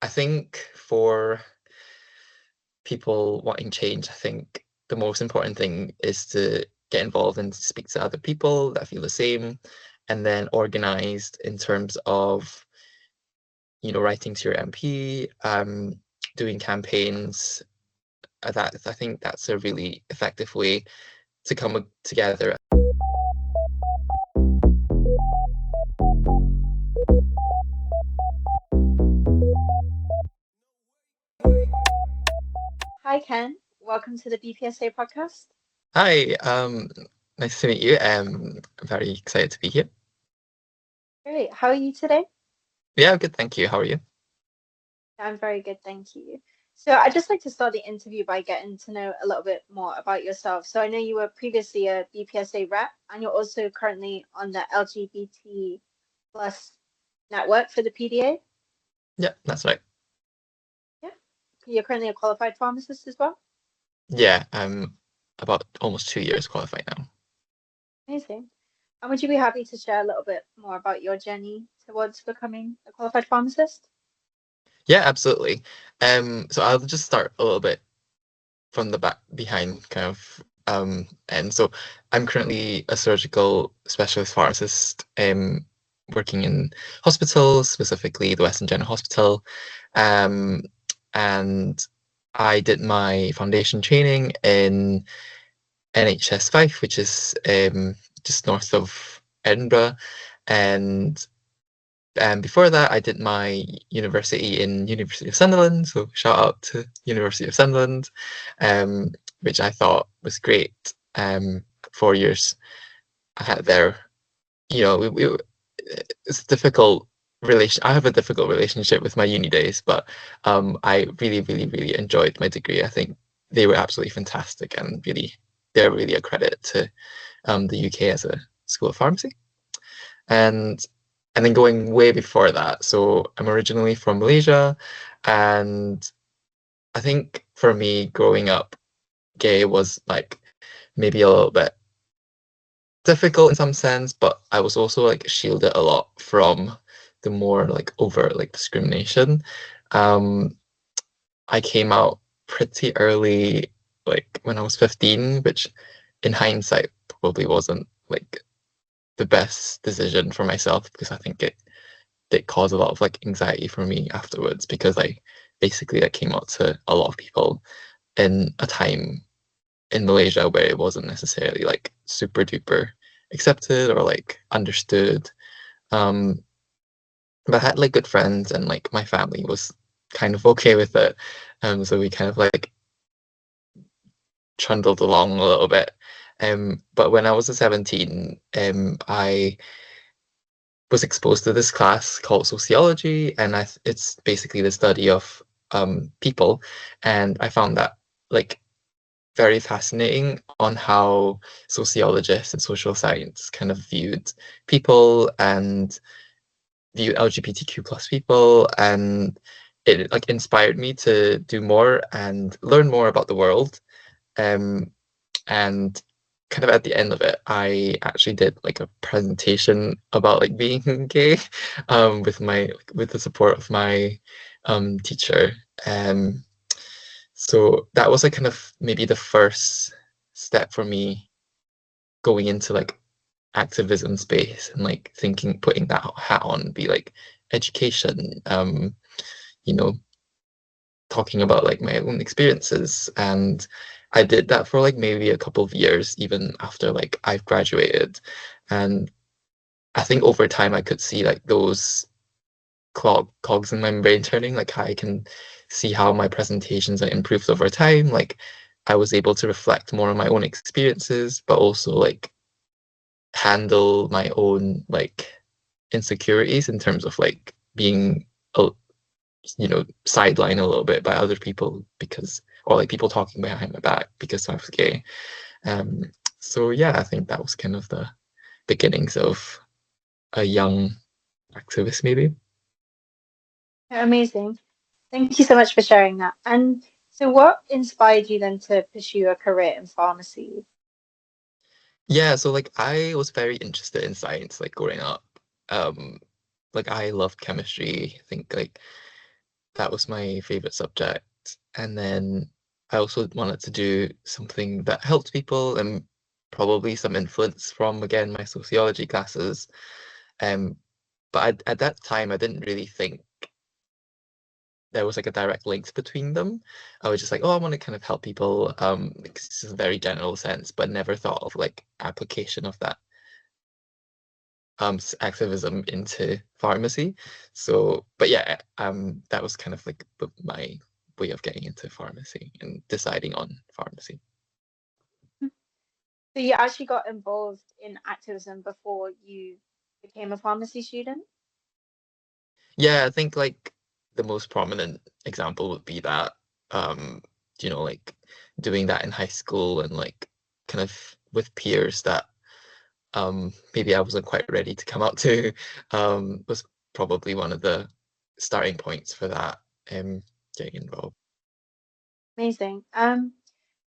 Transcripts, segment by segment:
I think for people wanting change, I think the most important thing is to get involved and speak to other people that feel the same, and then organized in terms of, writing to your MP, doing campaigns. That I think that's a really effective way to come together. Hi, Ken. Welcome to the BPSA podcast. Hi, nice to meet you. I'm very excited to be here. Great. How are you today? Yeah, good, thank you. How are you? I'm very good, thank you. So I'd just like to start the interview by getting to know a little bit more about yourself. So I know you were previously a BPSA rep, and you're also currently on the LGBT plus network for the PDA. Yeah, that's right. Yeah. You're currently a qualified pharmacist as well. Yeah, I'm about almost 2 years qualified now. Amazing. And would you be happy to share a little bit more about your journey towards becoming a qualified pharmacist? Yeah, absolutely. So I'll just start a little bit from the back behind kind of and so I'm currently a surgical specialist pharmacist, working in hospitals, specifically the Western General Hospital. Um, and I did my foundation training in NHS 5, which is just north of Edinburgh. And before that, I did my university in University of Sunderland. So shout out to University of Sunderland, which I thought was great. 4 years I had there. It's a difficult relation. I have a difficult relationship with my uni days, but I really, really, really enjoyed my degree. I think they were absolutely fantastic, and they're really a credit to the UK as a school of pharmacy. And and then going way before that, so I'm originally from Malaysia, and I think for me growing up gay was like maybe a little bit difficult in some sense, but I was also like shielded a lot from the more like overt like discrimination. Um, I came out pretty early, like when I was 15, which in hindsight probably wasn't like the best decision for myself, because I think it did cause a lot of like anxiety for me afterwards, because I came out to a lot of people in a time in Malaysia where it wasn't necessarily like super duper accepted or like understood. Um, but I had like good friends, and like my family was kind of okay with it. So we kind of like trundled along a little bit. But when I was 17, I was exposed to this class called sociology, and it's basically the study of people, and I found that like very fascinating on how sociologists and social science kind of viewed people and viewed LGBTQ plus people, and it like inspired me to do more and learn more about the world. Um, and kind of at the end of it, I actually did like a presentation about like being gay, with the support of my teacher. Um, so that was like kind of maybe the first step for me going into like activism space, and like thinking, putting that hat on, be like education, you know, talking about like my own experiences. And I did that for like maybe a couple of years, even after like I've graduated. And I think over time I could see like those cogs in my brain turning, like I can see how my presentations are improved over time. Like I was able to reflect more on my own experiences, but also like handle my own like insecurities in terms of like being a sidelined a little bit by other people, because or like people talking behind my back because I was gay. Um, so yeah, I think that was kind of the beginnings of a young activist, maybe. Amazing. Thank you so much for sharing that. And so, what inspired you then to pursue a career in pharmacy? Yeah, so like I was very interested in science like growing up. Um, like I loved chemistry. I think like that was my favorite subject. And then I also wanted to do something that helped people and probably some influence from, again, my sociology classes. Um, but at that time, I didn't really think there was like a direct link between them. I was just like, oh, I want to kind of help people. It's a very general sense, but never thought of like application of that activism into pharmacy. So, but yeah, that was kind of like my way of getting into pharmacy and deciding on pharmacy. So you actually got involved in activism before you became a pharmacy student? Yeah, I think like the most prominent example would be that, um, like doing that in high school and like kind of with peers that maybe I wasn't quite ready to come out to, was probably one of the starting points for that, getting involved. Amazing.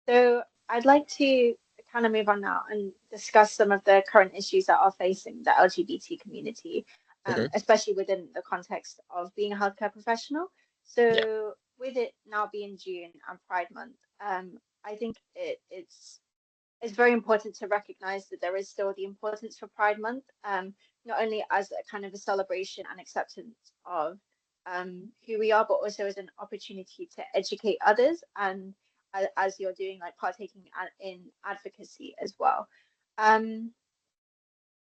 So I'd like to kind of move on now and discuss some of the current issues that are facing the LGBT community, Mhm. especially within the context of being a healthcare professional. Yeah. So with it now being June and Pride Month, I think it's very important to recognize that there is still the importance for Pride Month, not only as a kind of a celebration and acceptance of who we are, but also as an opportunity to educate others and as you're doing, like partaking in advocacy as well. Um,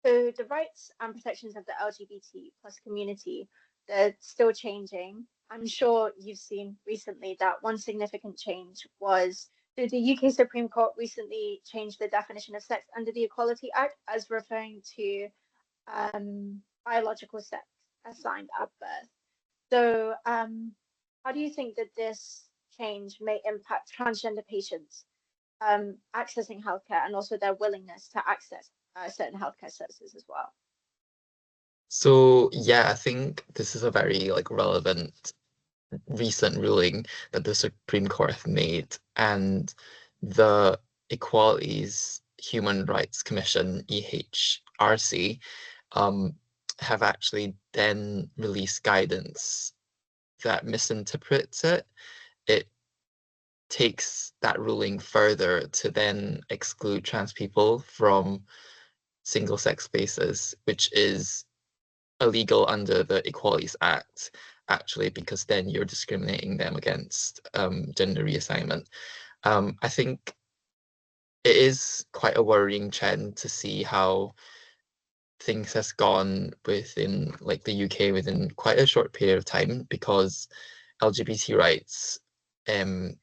so the rights and protections of the LGBT plus community, they're still changing. I'm sure you've seen recently that one significant change was so the UK Supreme Court recently changed the definition of sex under the Equality Act as referring to biological sex assigned at birth. So, how do you think that this change may impact transgender patients accessing healthcare and also their willingness to access certain healthcare services as well? So yeah, I think this is a very like relevant recent ruling that the Supreme Court have made, and the Equalities Human Rights Commission, EHRC, um, have actually then released guidance that misinterprets it. It takes that ruling further to then exclude trans people from single sex spaces, which is illegal under the Equalities Act, actually, because then you're discriminating them against gender reassignment. I think it is quite a worrying trend to see how things has gone within like the UK within quite a short period of time, because LGBT rights,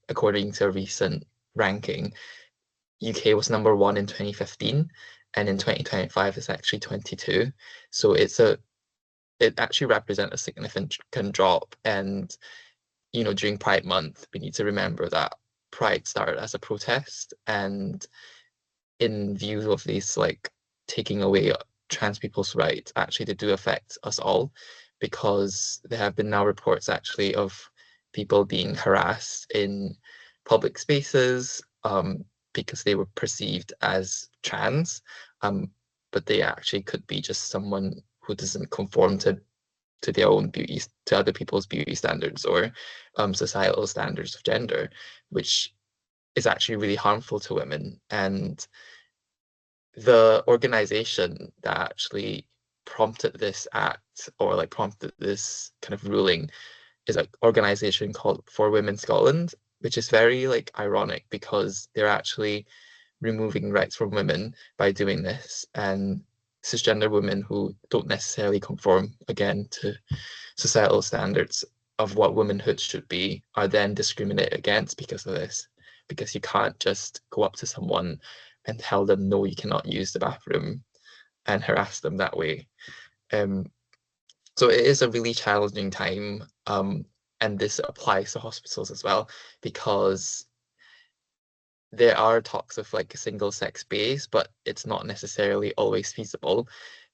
according to a recent ranking, UK was number one in 2015, and in 2025 it's actually 22. So it actually represents a significant drop. And during Pride Month, we need to remember that Pride started as a protest, and in view of this, like taking away trans people's rights, actually they do affect us all, because there have been now reports actually of people being harassed in public spaces, because they were perceived as trans, um, but they actually could be just someone who doesn't conform to their own beauty, to other people's beauty standards or societal standards of gender, which is actually really harmful to women. And the organization that actually prompted this act, or like prompted this kind of ruling, is an organization called For Women Scotland, which is very like ironic because they're actually removing rights from women by doing this. And cisgender women who don't necessarily conform again to societal standards of what womanhood should be are then discriminated against because of this. Because you can't just go up to someone and tell them no, you cannot use the bathroom, and harass them that way. Um, so it is a really challenging time, and this applies to hospitals as well, because there are talks of like a single sex base, but it's not necessarily always feasible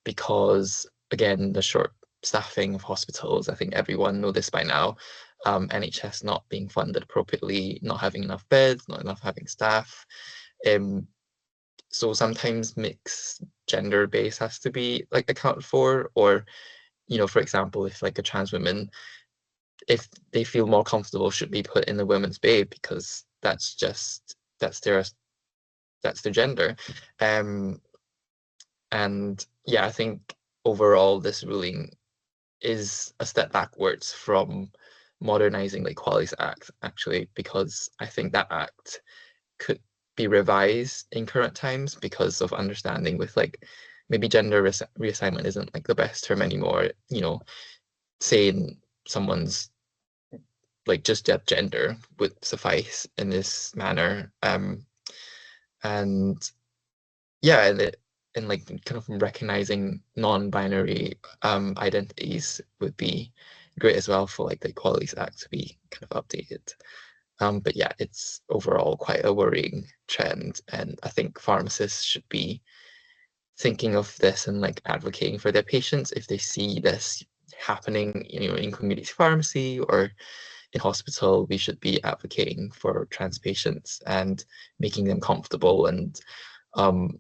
because, again, the short staffing of hospitals, I think everyone know this by now, NHS not being funded appropriately, not having enough beds, not enough having staff. Um, so sometimes mixed gender base has to be like accounted for, or, for example, if like a trans woman if they feel more comfortable, should be put in the women's bay because that's their gender. And yeah, I think overall this ruling is a step backwards from modernizing the Equalities Act, actually, because I think that act could be revised in current times because of understanding with like maybe gender reassignment isn't like the best term anymore. Saying someone's like just gender would suffice in this manner. And yeah, and like kind of recognizing non-binary identities would be great as well for like the Equalities Act to be kind of updated. But yeah, it's overall quite a worrying trend, and I think pharmacists should be thinking of this and like advocating for their patients if they see this happening, in community pharmacy or in hospital. We should be advocating for trans patients and making them comfortable and um,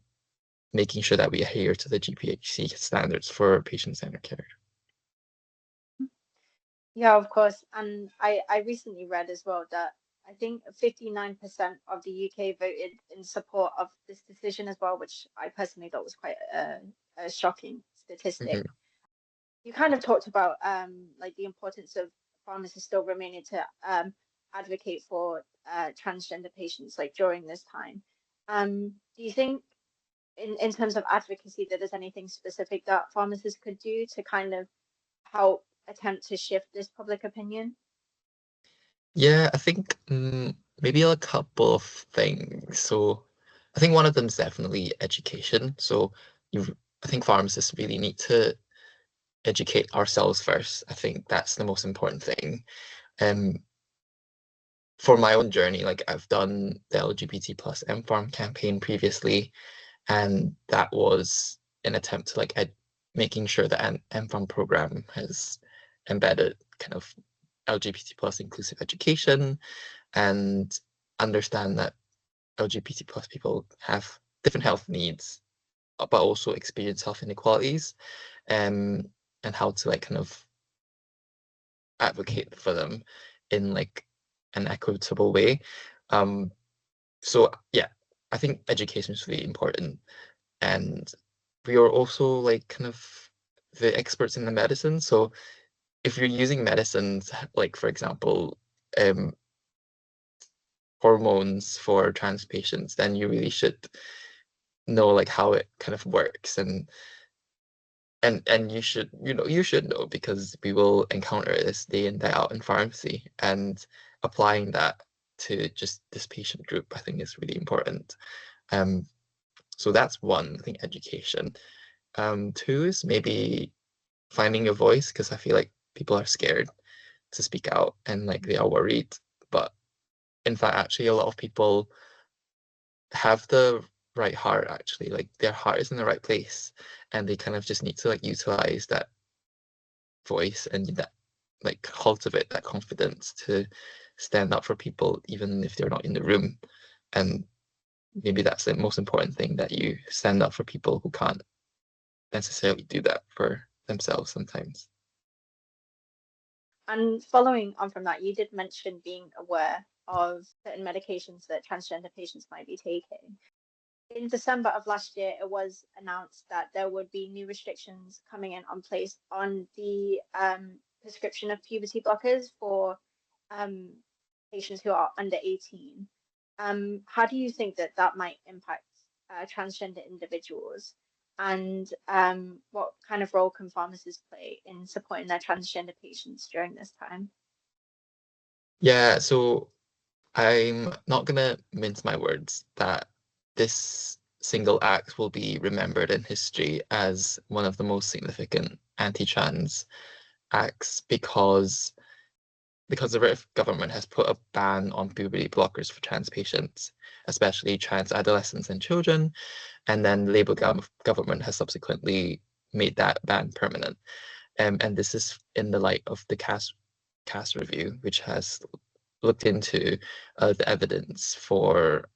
making sure that we adhere to the GPHC standards for patient-centered care. Yeah, of course. And I recently read as well that I think 59% of the UK voted in support of this decision as well, which I personally thought was quite a shocking statistic. Mhm. You kind of talked about like the importance of pharmacists still remaining to advocate for transgender patients like during this time. Do you think in terms of advocacy that there's anything specific that pharmacists could do to kind of help attempt to shift this public opinion? Yeah, I think maybe a couple of things. So I think one of them is definitely education. So I think pharmacists really need to educate ourselves first. I think that's the most important thing. Um, for my own journey, like I've done the LGBT plus MPharm campaign previously, and that was an attempt to like making sure that an MPharm program has embedded kind of LGBT plus inclusive education and understand that LGBT plus people have different health needs, but also experience health inequalities, um, and how to like kind of advocate for them in like an equitable way. Um, so yeah, I think education is really important, and we are also like kind of the experts in the medicine. So if you're using medicines, like for example, um, hormones for trans patients, then you really should know like how it kind of works, and you should know because we will encounter this day in day out in pharmacy, and applying that to just this patient group I think is really important. Um, so that's one, I think education. Two is maybe finding your voice because I feel like people are scared to speak out and like they are worried, but in fact actually a lot of people have the right heart, actually like their heart is in the right place, and they kind of just need to like utilize that voice and that like cultivate that confidence to stand up for people even if they're not in the room. And maybe that's the most important thing, that you stand up for people who can't necessarily do that for themselves sometimes. And following on from that, you did mention being aware of certain medications that transgender patients might be taking. In December of last year, it was announced that there would be new restrictions coming in on place on the prescription of puberty blockers for um, patients who are under 18. How do you think that that might impact transgender individuals? And what kind of role can pharmacists play in supporting their transgender patients during this time? Yeah, so I'm not gonna mince my words that this single act will be remembered in history as one of the most significant anti-trans acts because the British government has put a ban on puberty blockers for trans patients, especially trans adolescents and children, and then the Labour government has subsequently made that ban permanent. And this is in the light of the CAS review, which has looked into the evidence for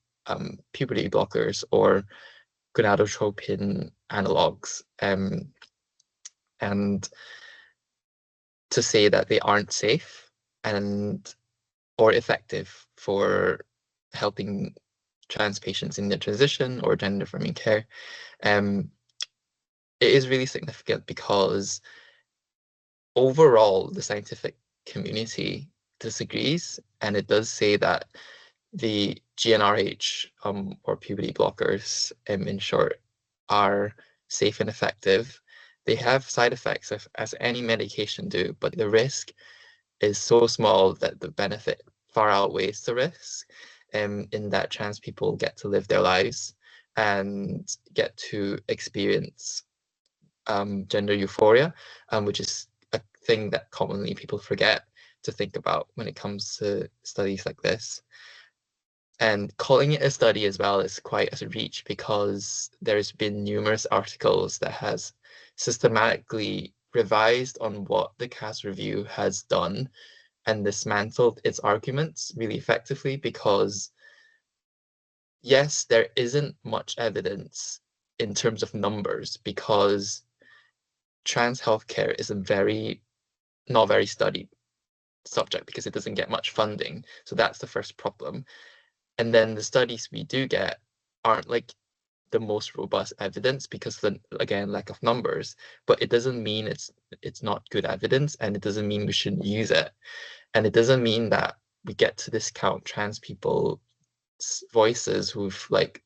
puberty blockers or gonadotropin analogs, and to say that they aren't safe. and or effective for helping trans patients in their transition or gender affirming care. It is really significant because overall the scientific community disagrees, and it does say that the GnRH or puberty blockers, in short, are safe and effective. They have side effects as any medication do, but the risk is so small that the benefit far outweighs the risk, in that trans people get to live their lives and get to experience gender euphoria, which is a thing that commonly people forget to think about when it comes to studies like this. And calling it a study as well is quite a reach because there's been numerous articles that has systematically revised on what the CAS review has done and dismantled its arguments really effectively because, yes, there isn't much evidence in terms of numbers because trans healthcare is not very studied subject because it doesn't get much funding. So that's the first problem. And then the studies we do get aren't like the most robust evidence because again, lack of numbers, but it doesn't mean it's not good evidence, and it doesn't mean we shouldn't use it. And it doesn't mean that we get to discount trans people's voices who've like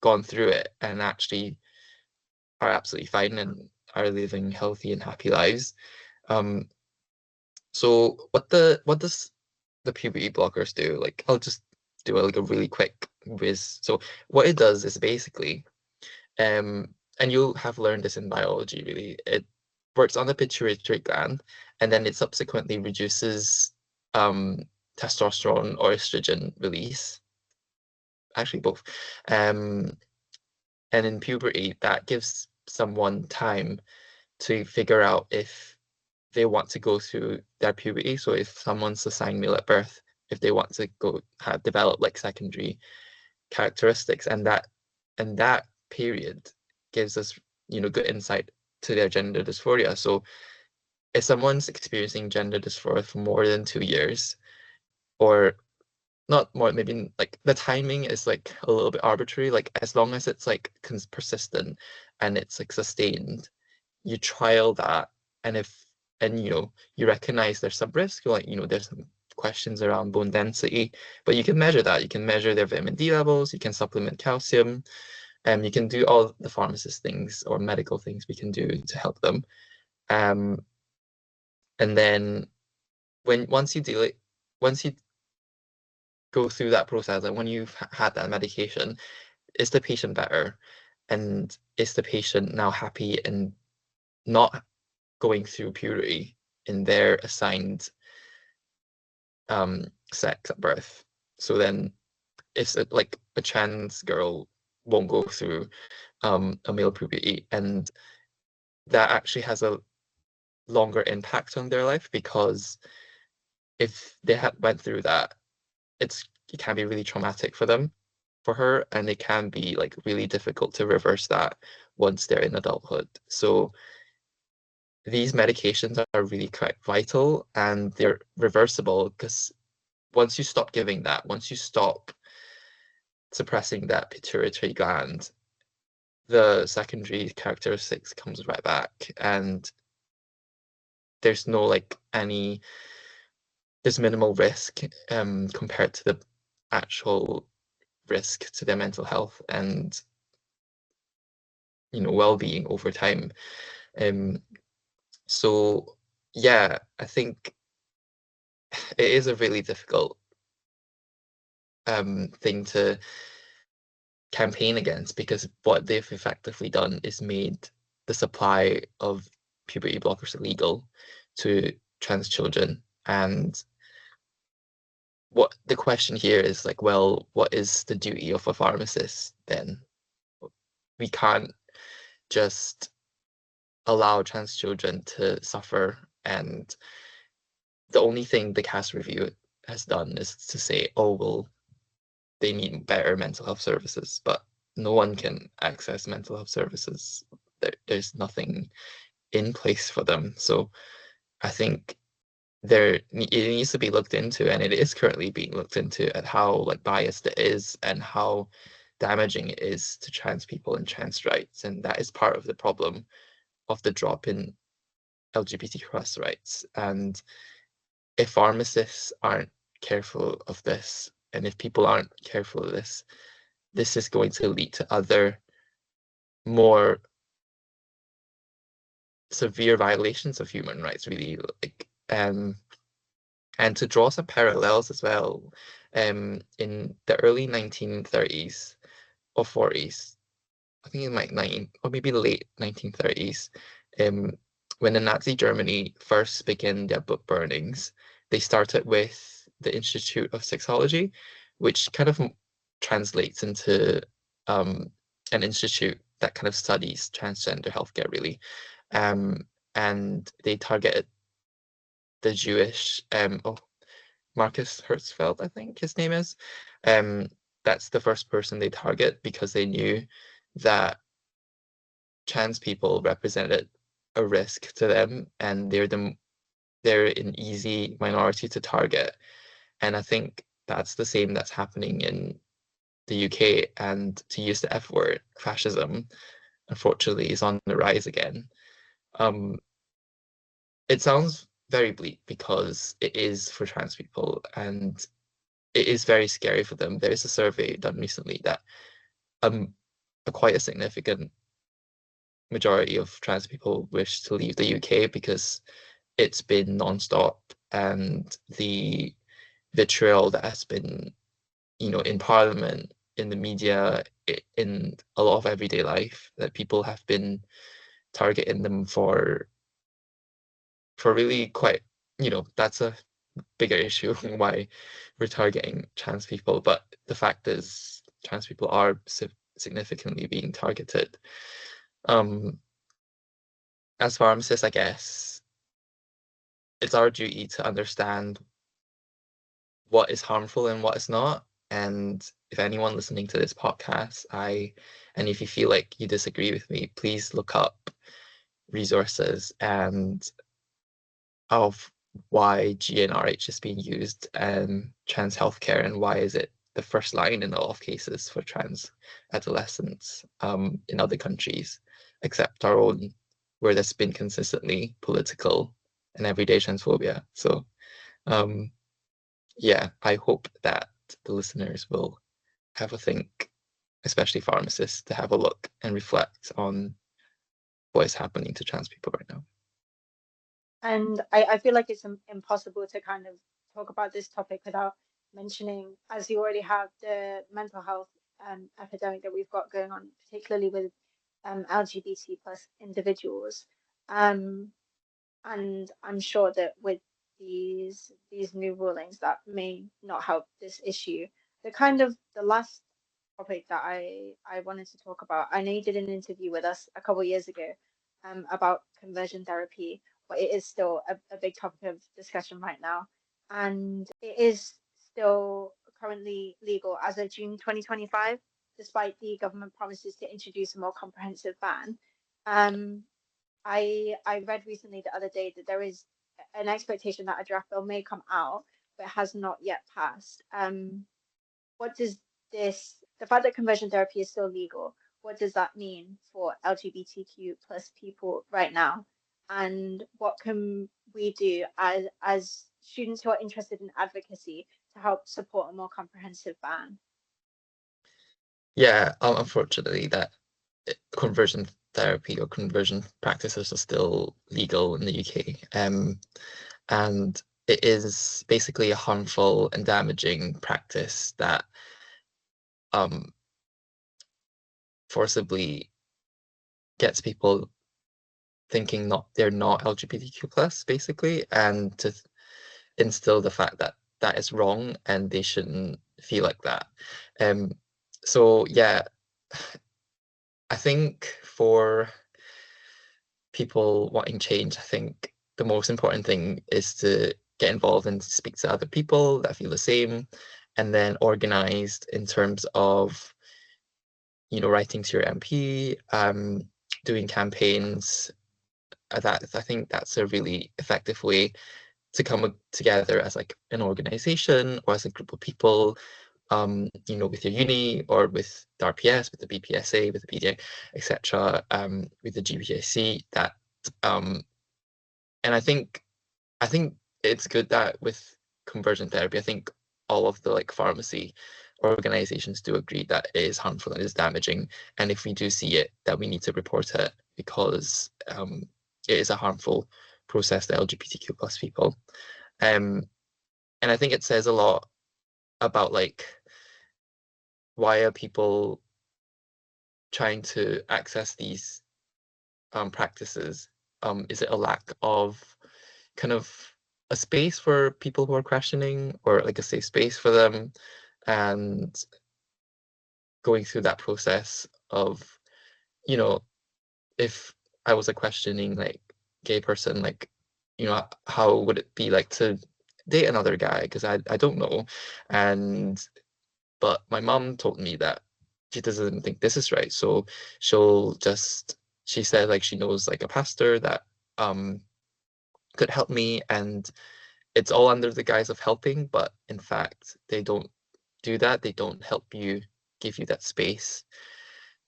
gone through it and actually are absolutely fine and are living healthy and happy lives. So what does the puberty blockers do? Like I'll just do like a really quick whiz. So what it does is basically, and you'll have learned this in biology really, it works on the pituitary gland and then it subsequently reduces testosterone or estrogen release, actually both. And in puberty, that gives someone time to figure out if they want to go through their puberty. So if someone's assigned male at birth, if they want to go develop like secondary characteristics, and that period gives us, good insight to their gender dysphoria. So if someone's experiencing gender dysphoria for more than 2 years, or not more, maybe like the timing is like a little bit arbitrary, like as long as it's like persistent and it's like sustained, you trial that, and you recognize there's some risk, like there's some questions around bone density, but you can measure that. You can measure their vitamin D levels, you can supplement calcium, and you can do all the pharmacist things or medical things we can do to help them. And then once you go through that process, and when you've had that medication, is the patient better? And is the patient now happy and not going through puberty in their assigned sex at birth? So then if like a trans girl won't go through a male puberty, and that actually has a longer impact on their life because if they went through that, it can be really traumatic for her, and it can be like really difficult to reverse that once they're in adulthood. So these medications are really quite vital, and they're reversible because once you stop giving that, once you stop suppressing that pituitary gland, the secondary characteristics comes right back, and there's no like there's minimal risk compared to the actual risk to their mental health and well-being over time. So yeah, I think it is a really difficult thing to campaign against because what they've effectively done is made the supply of puberty blockers illegal to trans children. And what the question here is like, well, what is the duty of a pharmacist then? We can't just allow trans children to suffer, and the only thing the CAS review has done is to say, oh, well, they need better mental health services, but no one can access mental health services. There's nothing in place for them. So I think it needs to be looked into, and it is currently being looked into, at how like biased it is and how damaging it is to trans people and trans rights. And that is part of the problem of the drop in LGBT plus rights. And if pharmacists aren't careful of this, and if people aren't careful of this, this is going to lead to other more severe violations of human rights, really. Like, and to draw some parallels as well, in the early 1930s or 40s, I think in like or maybe late 1930s, um, when the Nazi Germany first began their book burnings, they started with the Institute of Sexology, which kind of translates into an institute that kind of studies transgender healthcare, really. And they targeted the Jewish, Marcus Hertzfeld, I think his name is. Um, that's the first person they target because they knew that trans people represented a risk to them, and they're an easy minority to target. And I think that's the same that's happening in the UK. And to use the F word, fascism, unfortunately, is on the rise again. Um, it sounds very bleak because it is for trans people, and it is very scary for them. There is a survey done recently that quite a significant majority of trans people wish to leave the UK because it's been non-stop, and the vitriol that has been, in Parliament, in the media, in a lot of everyday life, that people have been targeting them for really quite, that's a bigger issue why we're targeting trans people. But the fact is, trans people are significantly being targeted. As pharmacists, I guess it's our duty to understand what is harmful and what is not. And if anyone listening to this podcast, and if you feel like you disagree with me, please look up resources and of why GnRH is being used and trans healthcare, and why is it the first line in a lot of cases for trans adolescents in other countries, except our own, where there's been consistently political and everyday transphobia. So yeah, I hope that the listeners will have a think, especially pharmacists, to have a look and reflect on what is happening to trans people right now. And I feel like it's impossible to kind of talk about this topic without mentioning, as you already have, the mental health epidemic that we've got going on, particularly with LGBT plus individuals. Um, and I'm sure that with these new rulings that may not help this issue. The last topic that I wanted to talk about. I know you did an interview with us a couple of years ago about conversion therapy, but it is still a big topic of discussion right now. And it is still currently legal as of June 2025, despite the government promises to introduce a more comprehensive ban. Um, I read recently the other day that there is an expectation that a draft bill may come out, but has not yet passed. What does the fact that conversion therapy is still legal, what does that mean for LGBTQ plus people right now? And what can we do as students who are interested in advocacy to help support a more comprehensive ban? Yeah, unfortunately, that conversion therapy or conversion practices are still legal in the UK. And it is basically a harmful and damaging practice that um, forcibly gets people thinking they're not LGBTQ plus, basically, and to instill the fact that that is wrong and they shouldn't feel like that. Um, so yeah, I think for people wanting change, I think the most important thing is to get involved and speak to other people that feel the same, and then organized in terms of, writing to your MP, doing campaigns. That I think that's a really effective way to come together as like an organization or as a group of people, with your uni or with the RPS, with the BPSA, with the PDA, etc., with the GBJC. And I think it's good that with conversion therapy, I think all of the like pharmacy organizations do agree that it is harmful and it is damaging. And if we do see it, that we need to report it because it is a harmful process to LGBTQ plus people. Um, and I think it says a lot about like why are people trying to access these practices? Is it a lack of kind of a space for people who are questioning or like a safe space for them and going through that process of, you know, if I was a questioning like gay person, like, how would it be like to date another guy? Because I don't know. And but my mom told me that she doesn't think this is right. So she said like she knows like a pastor that could help me, and it's all under the guise of helping, but in fact they don't do that. They don't help you, give you that space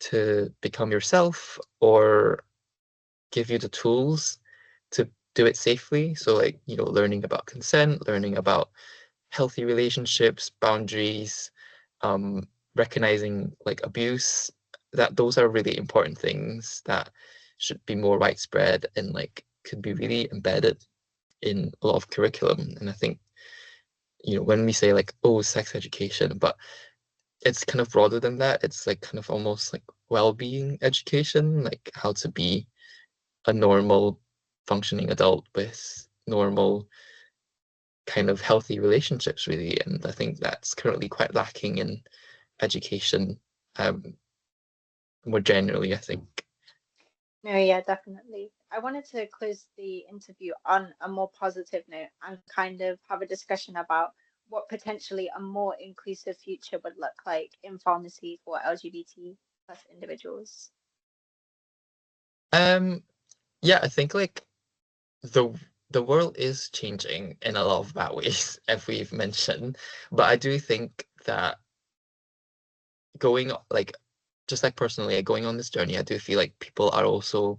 to become yourself or give you the tools to do it safely. So like, learning about consent, learning about healthy relationships, boundaries, recognizing like abuse, that those are really important things that should be more widespread and like could be really embedded in a lot of curriculum. And I think, when we say like, oh, sex education, but it's kind of broader than that. It's like kind of almost like well-being education, like how to be a normal functioning adult with normal kind of healthy relationships, really. And I think that's currently quite lacking in education, um, more generally, I think. No, yeah, definitely. I wanted to close the interview on a more positive note and kind of have a discussion about what potentially a more inclusive future would look like in pharmacy for LGBT plus individuals. Um, yeah, I think like the the world is changing in a lot of bad ways, as we've mentioned. But I do think that going like just like personally, going on this journey, I do feel like people are also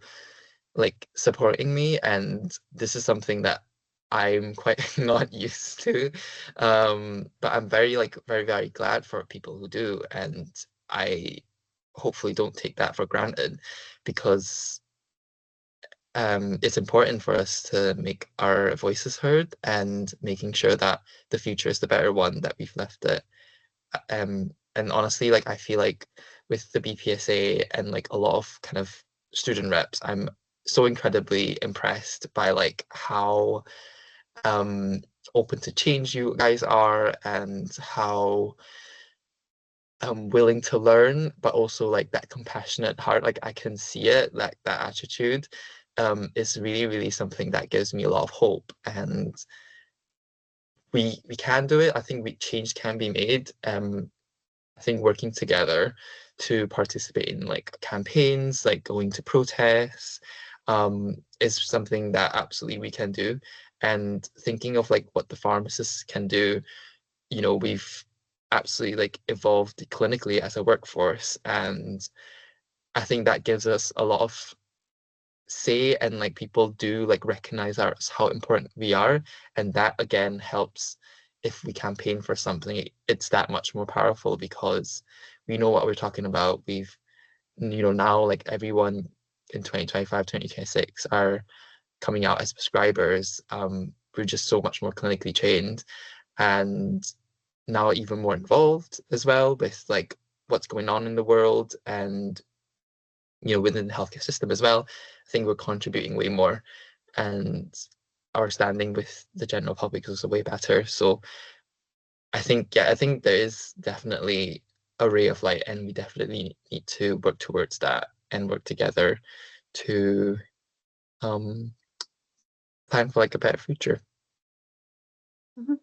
like supporting me, and this is something that I'm quite not used to. But I'm very like very, very glad for people who do, and I hopefully don't take that for granted because it's important for us to make our voices heard and making sure that the future is the better one that we've left it. And honestly, like I feel like with the BPSA and like a lot of kind of student reps, I'm so incredibly impressed by like how um open to change you guys are and how willing to learn, but also like that compassionate heart. Like I can see it, like that attitude is really, really something that gives me a lot of hope. And we can do it. I think change can be made. I think working together to participate in like campaigns, like going to protests, is something that absolutely we can do. And thinking of like what the pharmacists can do, we've absolutely like evolved clinically as a workforce, and I think that gives us a lot of say, and like people do like recognize us how important we are, and that again helps. If we campaign for something, it's that much more powerful because we know what we're talking about. We've now like everyone in 2025, 2026 are coming out as prescribers. We're just so much more clinically trained and now even more involved as well with like what's going on in the world and within the healthcare system as well. I think we're contributing way more, and our standing with the general public is also way better. So I think there is definitely a ray of light, and we definitely need to work towards that and work together to um plan for like a better future. Mhm.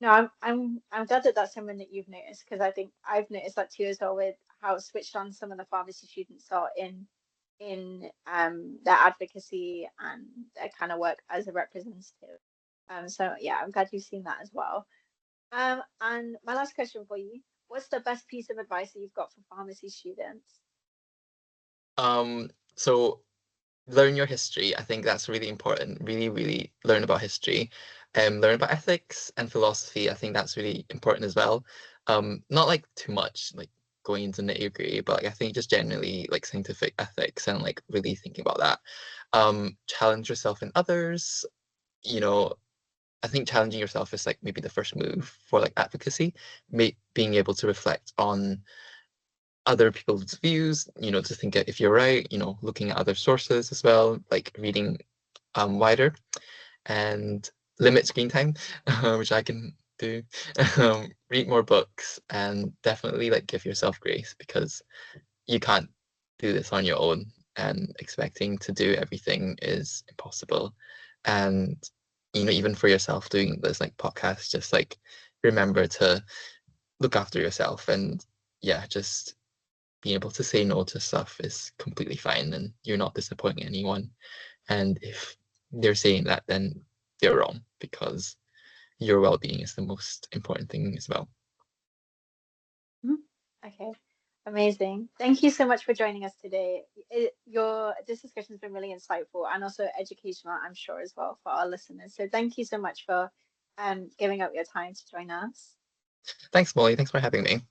No, I'm glad that that's something that you've noticed because I think I've noticed that too as well with how switched on some of the pharmacy students are in their advocacy and their kind of work as a representative. So yeah, I'm glad you've seen that as well. And my last question for you, what's the best piece of advice that you've got for pharmacy students? So learn your history. I think that's really important. Really, really learn about history. Learn about ethics and philosophy. I think that's really important as well. Not like too much, like going into nitty-gritty, but like, I think just generally like scientific ethics and like really thinking about that. Challenge yourself and others. You know, I think challenging yourself is like maybe the first move for like advocacy. Being able to reflect on other people's views, to think if you're right, looking at other sources as well, like reading wider and limit screen time, which I can do. Read more books and definitely like give yourself grace because you can't do this on your own and expecting to do everything is impossible. And even for yourself doing this like podcast, just like remember to look after yourself and yeah, just being able to say no to stuff is completely fine and you're not disappointing anyone. And if they're saying that, then they're wrong because your well-being is the most important thing as well. Mhm. Okay, amazing. Thank you so much for joining us today. This discussion has been really insightful and also educational, I'm sure, as well for our listeners. So thank you so much for giving up your time to join us. Thanks, Molly. Thanks for having me.